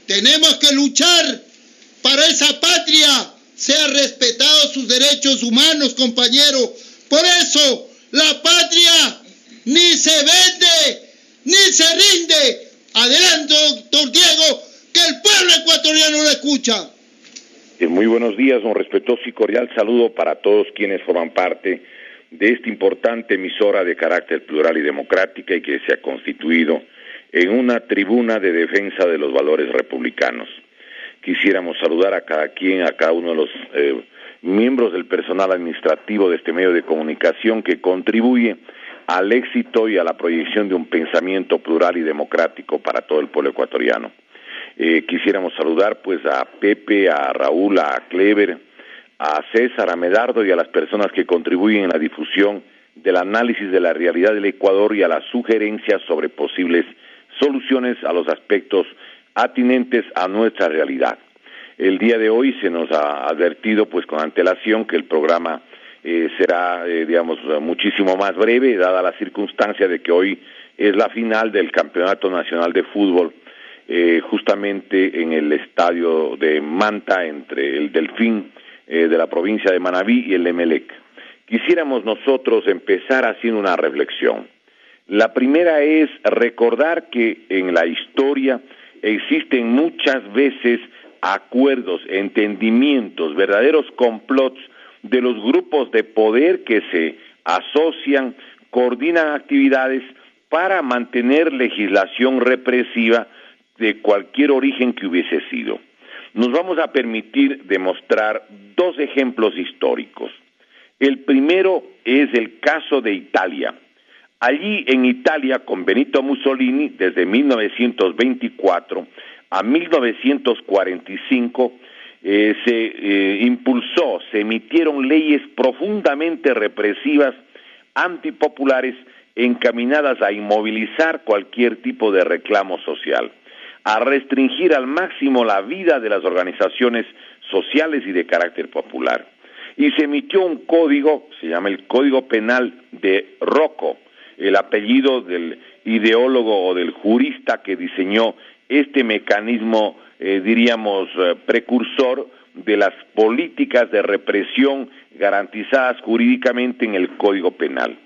Tenemos que luchar para esa patria sea respetados sus derechos humanos, compañero. Por eso, la patria ni se vende, ni se rinde. Adelante, doctor Diego, que el pueblo ecuatoriano lo escucha. Muy buenos días, un respetuoso y cordial saludo para todos quienes forman parte de esta importante emisora de carácter plural y democrática y que se ha constituido en una tribuna de defensa de los valores republicanos. Quisiéramos saludar a cada uno de los miembros del personal administrativo de este medio de comunicación que contribuye al éxito y a la proyección de un pensamiento plural y democrático para todo el pueblo ecuatoriano. Quisiéramos saludar pues a Pepe, a Raúl, a Clever, a César, a Medardo y a las personas que contribuyen en la difusión del análisis de la realidad del Ecuador y a las sugerencias sobre posibles soluciones a los aspectos atinentes a nuestra realidad. El día de hoy se nos ha advertido pues con antelación que el programa será muchísimo más breve, dada la circunstancia de que hoy es la final del Campeonato Nacional de Fútbol, justamente en el estadio de Manta, entre el Delfín de la provincia de Manabí y el Emelec. Quisiéramos nosotros empezar haciendo una reflexión. La primera es recordar que en la historia existen muchas veces acuerdos, entendimientos, verdaderos complots de los grupos de poder que se asocian, coordinan actividades para mantener legislación represiva de cualquier origen que hubiese sido. Nos vamos a permitir demostrar dos ejemplos históricos. El primero es el caso de Italia. Allí en Italia, con Benito Mussolini, desde 1924 a 1945, se emitieron leyes profundamente represivas, antipopulares, encaminadas a inmovilizar cualquier tipo de reclamo social, a restringir al máximo la vida de las organizaciones sociales y de carácter popular. Y se emitió un código, se llama el Código Penal de Rocco, el apellido del ideólogo o del jurista que diseñó este mecanismo, precursor de las políticas de represión garantizadas jurídicamente en el Código Penal.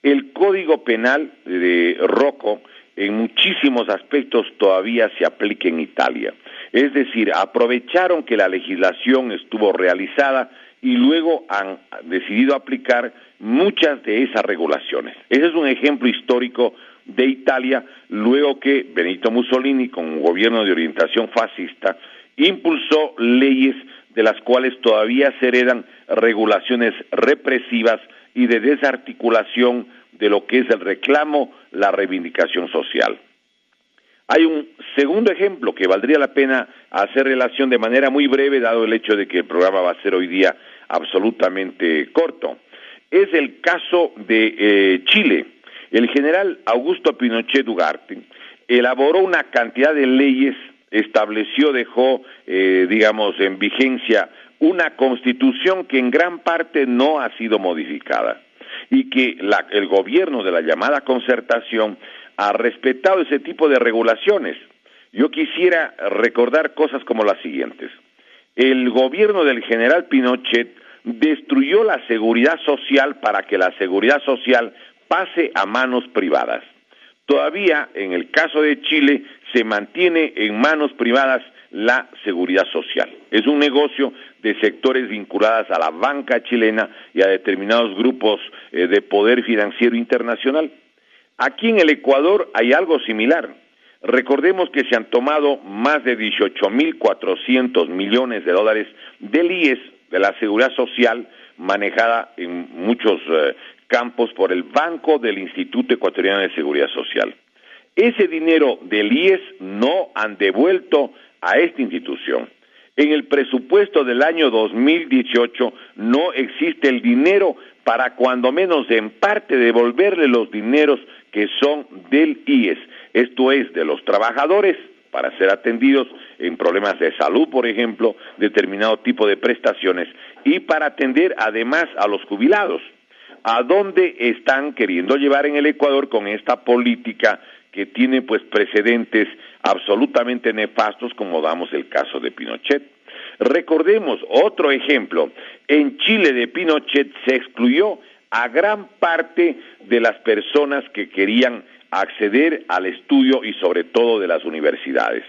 El Código Penal de Rocco en muchísimos aspectos todavía se aplica en Italia. Es decir, aprovecharon que la legislación estuvo realizada y luego han decidido aplicar muchas de esas regulaciones. Ese es un ejemplo histórico de Italia, luego que Benito Mussolini, con un gobierno de orientación fascista, impulsó leyes de las cuales todavía se heredan regulaciones represivas y de desarticulación de lo que es el reclamo, la reivindicación social. Hay un segundo ejemplo que valdría la pena hacer relación de manera muy breve, dado el hecho de que el programa va a ser hoy día absolutamente corto. Es el caso de Chile. El general Augusto Pinochet Ugarte elaboró una cantidad de leyes, dejó en vigencia una constitución que en gran parte no ha sido modificada y que el gobierno de la llamada concertación ha respetado ese tipo de regulaciones. Yo quisiera recordar cosas como las siguientes. El gobierno del general Pinochet destruyó la seguridad social para que la seguridad social pase a manos privadas. Todavía, en el caso de Chile, se mantiene en manos privadas la seguridad social. Es un negocio de sectores vinculados a la banca chilena y a determinados grupos de poder financiero internacional. Aquí en el Ecuador hay algo similar. Recordemos que se han tomado más de 18.400 millones de dólares del IES, de la seguridad social, manejada en muchos campos por el Banco del Instituto Ecuatoriano de Seguridad Social. Ese dinero del IES no han devuelto a esta institución. En el presupuesto del año 2018 no existe el dinero para cuando menos en parte devolverle los dineros que son del IES, esto es, de los trabajadores, para ser atendidos en problemas de salud, por ejemplo, determinado tipo de prestaciones, y para atender además a los jubilados. ¿A dónde están queriendo llevar en el Ecuador con esta política que tiene pues precedentes absolutamente nefastos, como damos el caso de Pinochet. Recordemos otro ejemplo: en Chile de Pinochet se excluyó a gran parte de las personas que querían acceder al estudio y sobre todo de las universidades.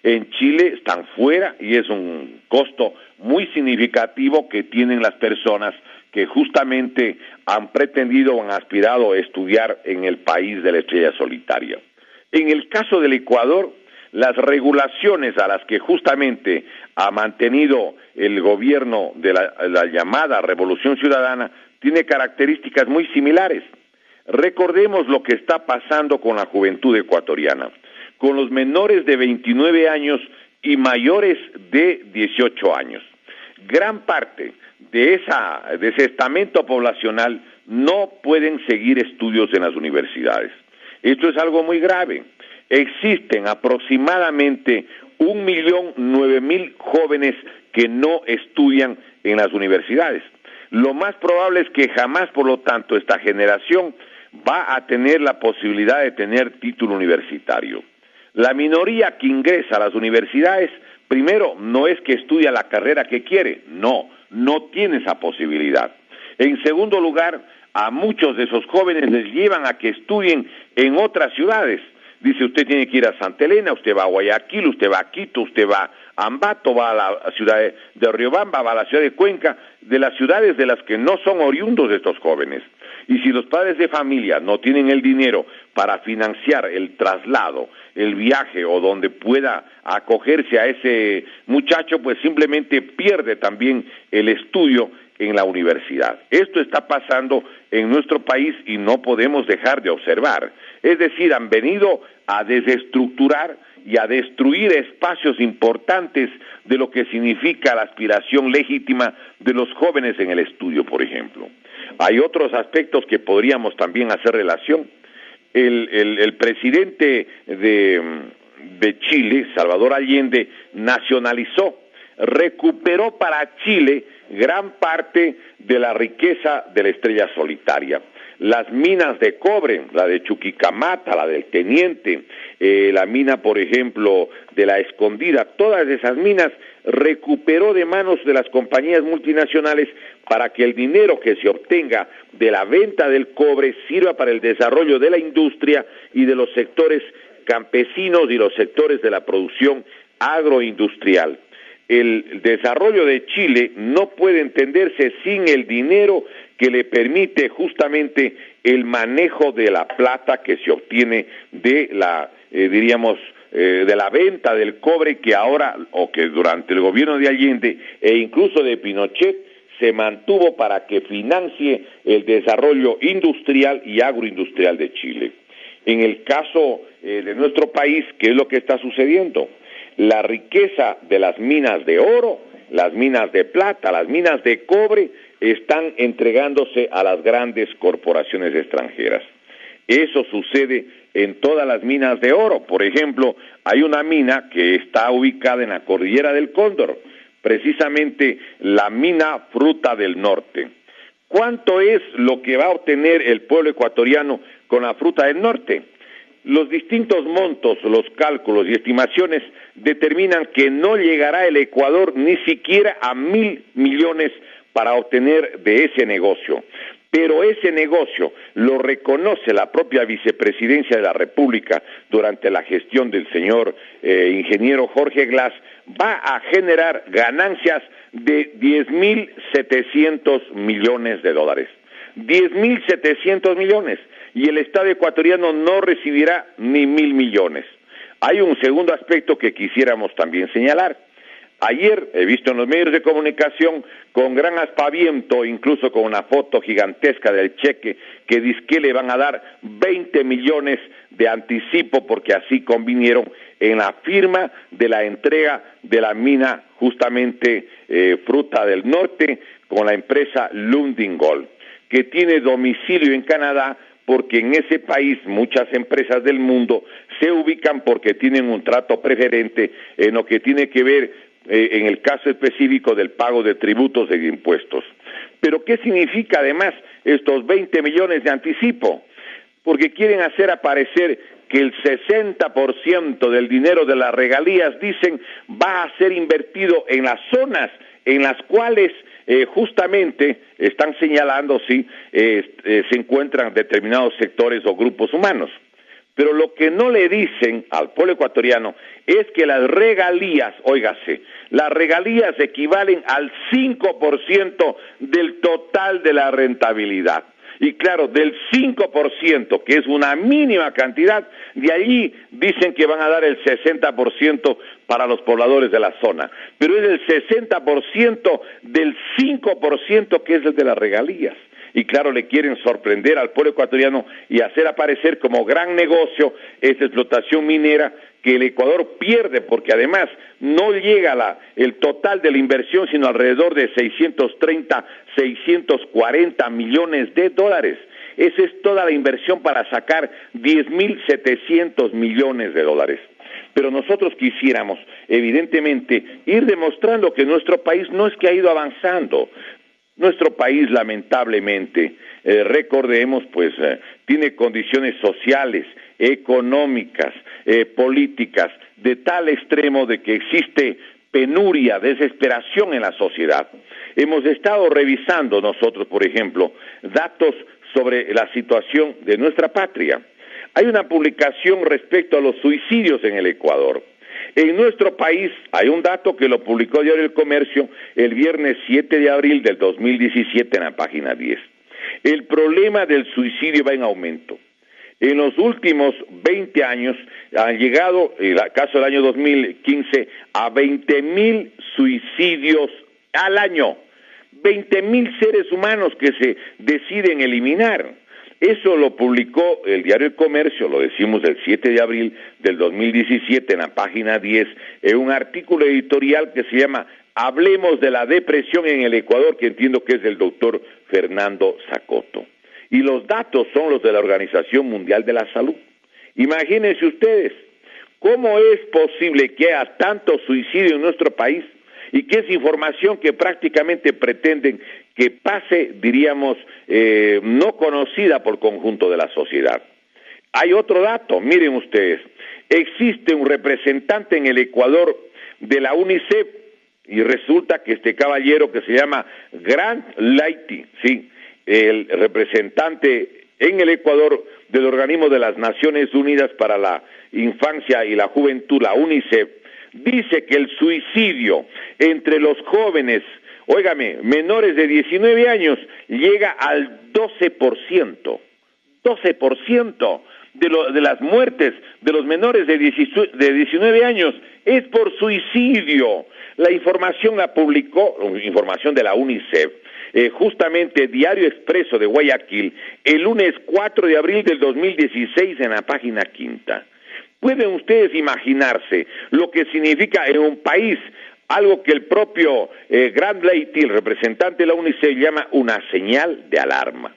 En Chile están fuera y es un costo muy significativo que tienen las personas que justamente han pretendido o han aspirado a estudiar en el país de la estrella solitaria. En el caso del Ecuador, las regulaciones a las que justamente ha mantenido el gobierno de la llamada Revolución Ciudadana tiene características muy similares. Recordemos lo que está pasando con la juventud ecuatoriana, con los menores de 29 años y mayores de 18 años. Gran parte de ese estamento poblacional no pueden seguir estudios en las universidades. Esto es algo muy grave. Existen aproximadamente 1.009.000 jóvenes que no estudian en las universidades. Lo más probable es que jamás, por lo tanto, esta generación va a tener la posibilidad de tener título universitario. La minoría que ingresa a las universidades, primero, no es que estudia la carrera que quiere, no tiene esa posibilidad. En segundo lugar, a muchos de esos jóvenes les llevan a que estudien en otras ciudades. Dice, usted tiene que ir a Santa Elena, usted va a Guayaquil, usted va a Quito, usted va a Ambato, va a la ciudad de Riobamba, va a la ciudad de Cuenca, de las ciudades de las que no son oriundos de estos jóvenes. Y si los padres de familia no tienen el dinero para financiar el traslado, el viaje o donde pueda acogerse a ese muchacho, pues simplemente pierde también el estudio en la universidad. Esto está pasando en nuestro país y no podemos dejar de observar. Es decir, han venido a desestructurar y a destruir espacios importantes de lo que significa la aspiración legítima de los jóvenes en el estudio, por ejemplo. Hay otros aspectos que podríamos también hacer relación. El presidente de Chile, Salvador Allende, nacionalizó, recuperó para Chile gran parte de la riqueza de la estrella solitaria. Las minas de cobre, la de Chuquicamata, la del Teniente, la mina, por ejemplo, de la Escondida, todas esas minas recuperó de manos de las compañías multinacionales para que el dinero que se obtenga de la venta del cobre sirva para el desarrollo de la industria y de los sectores campesinos y los sectores de la producción agroindustrial. El desarrollo de Chile no puede entenderse sin el dinero que le permite justamente el manejo de la plata que se obtiene de la, de la venta del cobre que ahora, o que durante el gobierno de Allende e incluso de Pinochet, se mantuvo para que financie el desarrollo industrial y agroindustrial de Chile. En el caso de nuestro país, ¿qué es lo que está sucediendo? La riqueza de las minas de oro, las minas de plata, las minas de cobre están entregándose a las grandes corporaciones extranjeras. Eso sucede en todas las minas de oro. Por ejemplo, hay una mina que está ubicada en la cordillera del Cóndor, precisamente la mina Fruta del Norte. ¿Cuánto es lo que va a obtener el pueblo ecuatoriano con la Fruta del Norte? Los distintos montos, los cálculos y estimaciones determinan que no llegará el Ecuador ni siquiera a 1.000 millones para obtener de ese negocio. Pero ese negocio lo reconoce la propia vicepresidencia de la República durante la gestión del señor ingeniero Jorge Glass, va a generar ganancias de 10.700 millones de dólares. 10.700 millones. Y el Estado ecuatoriano no recibirá ni 1.000 millones. Hay un segundo aspecto que quisiéramos también señalar. Ayer he visto en los medios de comunicación con gran aspaviento, incluso con una foto gigantesca del cheque, que dizque le van a dar 20 millones de anticipo porque así convinieron en la firma de la entrega de la mina justamente Fruta del Norte con la empresa Lundin Gold, que tiene domicilio en Canadá, porque en ese país muchas empresas del mundo se ubican porque tienen un trato preferente en lo que tiene que ver, en el caso específico, del pago de tributos e impuestos. Pero ¿qué significa además estos 20 millones de anticipo? Porque quieren hacer aparecer que el 60% del dinero de las regalías, dicen, va a ser invertido en las zonas en las cuales justamente están señalando se encuentran determinados sectores o grupos humanos. Pero lo que no le dicen al pueblo ecuatoriano es que las regalías, óigase, las regalías equivalen al 5% del total de la rentabilidad. Y claro, del 5%, que es una mínima cantidad, de allí dicen que van a dar el 60% para los pobladores de la zona. Pero es el 60% del 5% que es el de las regalías. Y claro, le quieren sorprender al pueblo ecuatoriano y hacer aparecer como gran negocio esa explotación minera que el Ecuador pierde, porque además no llega el total de la inversión, sino alrededor de 630, 640 millones de dólares. Esa es toda la inversión para sacar 10.700 millones de dólares. Pero nosotros quisiéramos, evidentemente, ir demostrando que nuestro país no es que ha ido avanzando. Nuestro país, lamentablemente, recordemos, tiene condiciones sociales, económicas, políticas, de tal extremo de que existe penuria, desesperación en la sociedad. Hemos estado revisando nosotros, por ejemplo, datos sobre la situación de nuestra patria. Hay una publicación respecto a los suicidios en el Ecuador. En nuestro país hay un dato que lo publicó Diario El Comercio el viernes 7 de abril del 2017 en la página 10. El problema del suicidio va en aumento. En los últimos 20 años han llegado, en el caso del año 2015, a 20.000 suicidios al año. 20.000 seres humanos que se deciden eliminar. Eso lo publicó el Diario El Comercio, lo decimos el 7 de abril del 2017 en la página 10, en un artículo editorial que se llama Hablemos de la depresión en el Ecuador, que entiendo que es del doctor Fernando Zacoto. Y los datos son los de la Organización Mundial de la Salud. Imagínense ustedes, ¿cómo es posible que haya tanto suicidio en nuestro país? Y que es información que prácticamente pretenden que pase, diríamos, no conocida por conjunto de la sociedad. Hay otro dato, miren ustedes, existe un representante en el Ecuador de la UNICEF, y resulta que este caballero que se llama Grant Lighty, sí, el representante en el Ecuador del Organismo de las Naciones Unidas para la Infancia y la Juventud, la UNICEF, dice que el suicidio entre los jóvenes, óigame, menores de 19 años, llega al 12%. 12% de las muertes de los menores de 19 años es por suicidio. La información la publicó, información de la UNICEF, justamente Diario Expreso de Guayaquil, el lunes 4 de abril del 2016 en la página 5. ¿Pueden ustedes imaginarse lo que significa en un país algo que el propio Grant Lighty, el representante de la UNICEF, llama una señal de alarma?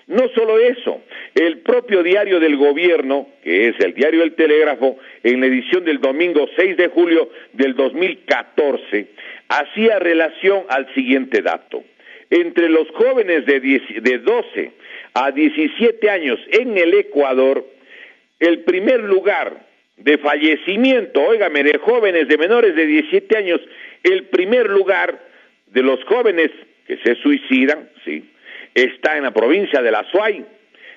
No solo eso, el propio diario del gobierno, que es el Diario El Telégrafo, en la edición del domingo 6 de julio del 2014, hacía relación al siguiente dato. Entre los jóvenes de 12 a 17 años en el Ecuador, el primer lugar de fallecimiento, óigame, de jóvenes de menores de 17 años, el primer lugar de los jóvenes que se suicidan, sí, está en la provincia de La Suay,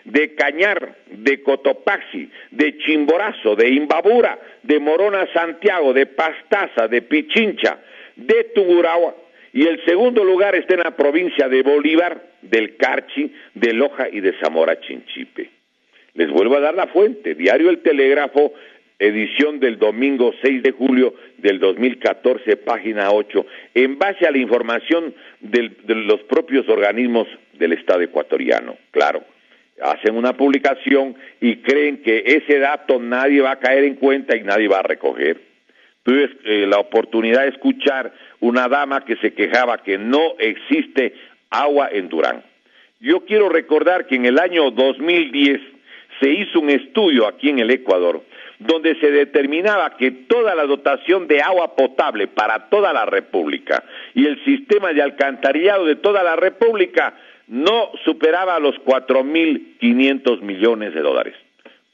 de Cañar, de Cotopaxi, de Chimborazo, de Imbabura, de Morona Santiago, de Pastaza, de Pichincha, de Tungurahua, y el segundo lugar está en la provincia de Bolívar, del Carchi, de Loja y de Zamora Chinchipe. Les vuelvo a dar la fuente, Diario El Telégrafo, edición del domingo 6 de julio del 2014, página 8, en base a la información de los propios organismos del Estado ecuatoriano. Claro, hacen una publicación y creen que ese dato nadie va a caer en cuenta y nadie va a recoger. Tuve la oportunidad de escuchar una dama que se quejaba que no existe agua en Durán. Yo quiero recordar que en el año 2010 se hizo un estudio aquí en el Ecuador donde se determinaba que toda la dotación de agua potable para toda la República y el sistema de alcantarillado de toda la República no superaba los 4.500 millones de dólares.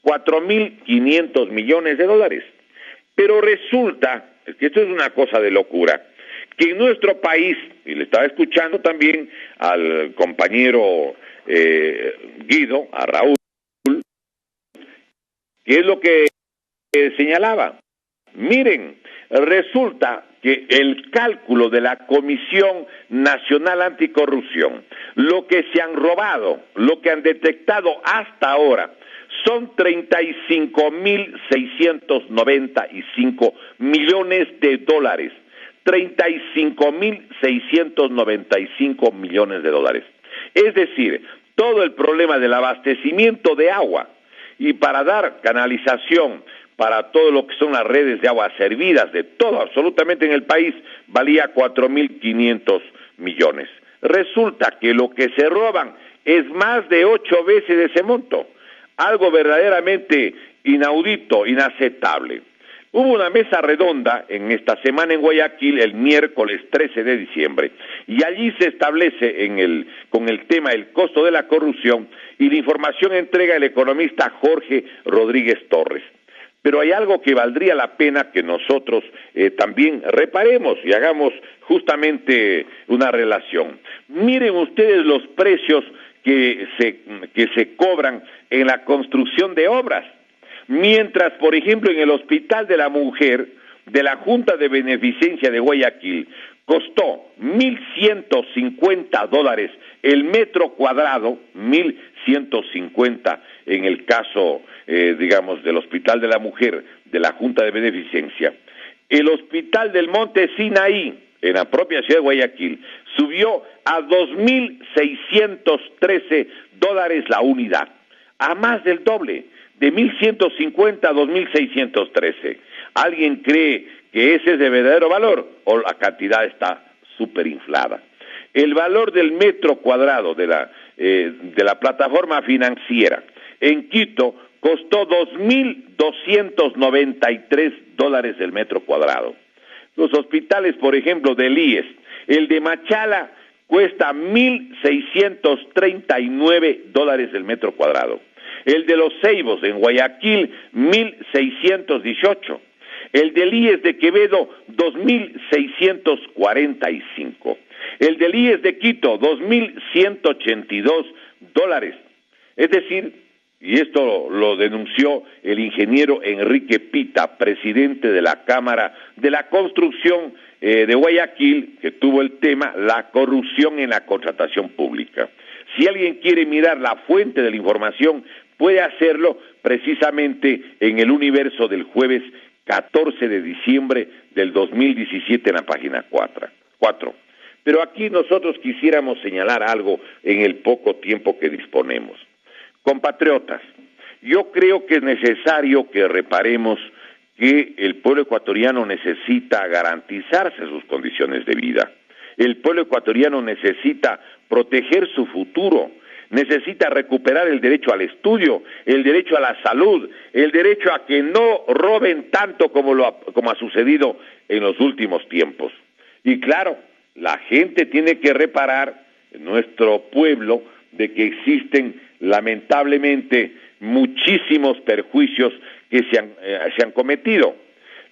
4.500 millones de dólares. Pero resulta, es que esto es una cosa de locura, que en nuestro país, y le estaba escuchando también al compañero Guido, a Raúl, que es lo que señalaba. Miren, resulta que el cálculo de la Comisión Nacional Anticorrupción, lo que se han robado, lo que han detectado hasta ahora, son 35.695 millones de dólares. 35.695 millones de dólares. Es decir, todo el problema del abastecimiento de agua y para dar canalización para todo lo que son las redes de agua servidas de todo, absolutamente en el país, valía 4.500 millones. Resulta que lo que se roban es más de 8 veces ese monto, algo verdaderamente inaudito, inaceptable. Hubo una mesa redonda en esta semana en Guayaquil el miércoles 13 de diciembre y allí se establece con el tema del costo de la corrupción y la información entrega el economista Jorge Rodríguez Torres. Pero hay algo que valdría la pena que nosotros también reparemos y hagamos justamente una relación. Miren ustedes los precios que se cobran en la construcción de obras. Mientras, por ejemplo, en el Hospital de la Mujer de la Junta de Beneficencia de Guayaquil costó $1,150 el metro cuadrado, 1,150 en el caso, digamos, del Hospital de la Mujer de la Junta de Beneficencia. El Hospital del Monte Sinaí, en la propia ciudad de Guayaquil, subió a $2,613 la unidad, a más del doble, de 1,150 a 2,613. ¿Alguien cree que ese es de verdadero valor o la cantidad está súper inflada? El valor del metro cuadrado de la plataforma financiera en Quito costó $2,293 el metro cuadrado. Los hospitales, por ejemplo, del IES, el de Machala cuesta $1,639 el metro cuadrado. El de los Ceibos en Guayaquil, 1,618. El del IES de Quevedo, 2,645. El del IES de Quito, $2,182. Es decir, y esto lo denunció el ingeniero Enrique Pita, presidente de la Cámara de la Construcción de Guayaquil, que tuvo el tema la corrupción en la contratación pública. Si alguien quiere mirar la fuente de la información, puede hacerlo precisamente en el Universo del jueves 14 de diciembre del 2017 en la página 4. Pero aquí nosotros quisiéramos señalar algo en el poco tiempo que disponemos. Compatriotas, yo creo que es necesario que reparemos que el pueblo ecuatoriano necesita garantizarse sus condiciones de vida. El pueblo ecuatoriano necesita proteger su futuro, necesita recuperar el derecho al estudio, el derecho a la salud, el derecho a que no roben tanto como ha sucedido en los últimos tiempos. Y claro, la gente tiene que reparar en nuestro pueblo de que existen lamentablemente muchísimos perjuicios que se han cometido.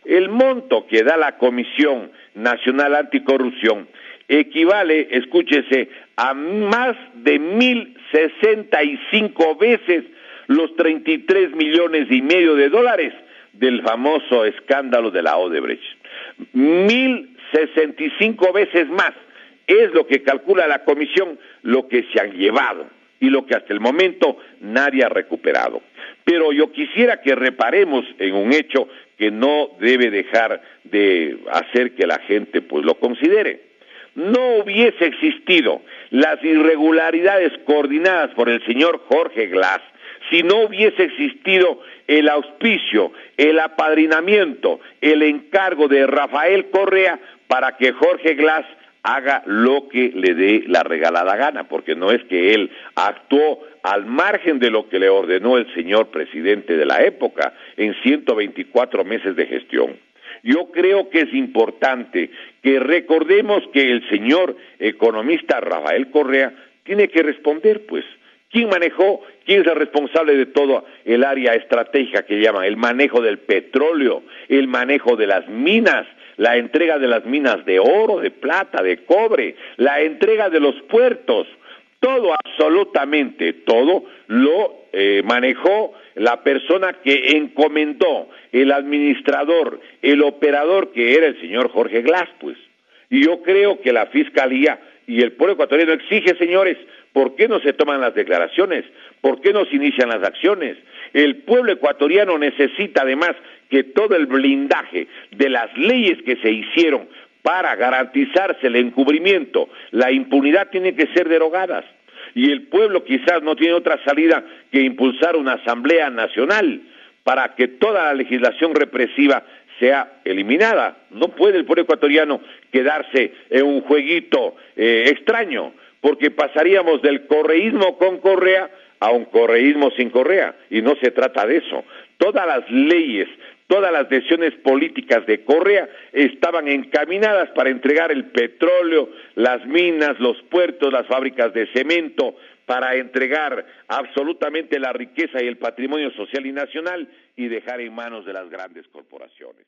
El monto que da la Comisión Nacional Anticorrupción equivale, escúchese, a más de 1,065 veces los 33,5 millones de dólares del famoso escándalo de la Odebrecht. 1,065 veces más es lo que calcula la comisión, lo que se han llevado y lo que hasta el momento nadie ha recuperado. Pero yo quisiera que reparemos en un hecho que no debe dejar de hacer que la gente pues lo considere. No hubiese existido las irregularidades coordinadas por el señor Jorge Glass si no hubiese existido el auspicio, el apadrinamiento, el encargo de Rafael Correa para que Jorge Glass haga lo que le dé la regalada gana, porque no es que él actuó al margen de lo que le ordenó el señor presidente de la época en 124 meses de gestión. Yo creo que es importante que recordemos que el señor economista Rafael Correa tiene que responder, pues, ¿Quién manejó? ¿Quién es el responsable de todo el área estratégica que llaman? El manejo del petróleo, el manejo de las minas, la entrega de las minas de oro, de plata, de cobre, la entrega de los puertos. Todo, absolutamente todo, lo manejó la persona que encomendó, el administrador, el operador, que era el señor Jorge Glass, pues. Y yo creo que la Fiscalía y el pueblo ecuatoriano exige, señores, ¿por qué no se toman las declaraciones? ¿Por qué no se inician las acciones? El pueblo ecuatoriano necesita, además, que todo el blindaje de las leyes que se hicieron para garantizarse el encubrimiento, la impunidad, tiene que ser derogadas. Y el pueblo quizás no tiene otra salida que impulsar una asamblea nacional para que toda la legislación represiva sea eliminada. No puede el pueblo ecuatoriano quedarse en un jueguito extraño, porque pasaríamos del correísmo con Correa a un correísmo sin Correa, y no se trata de eso. Todas las leyes, todas las decisiones políticas de Correa estaban encaminadas para entregar el petróleo, las minas, los puertos, las fábricas de cemento, para entregar absolutamente la riqueza y el patrimonio social y nacional y dejar en manos de las grandes corporaciones.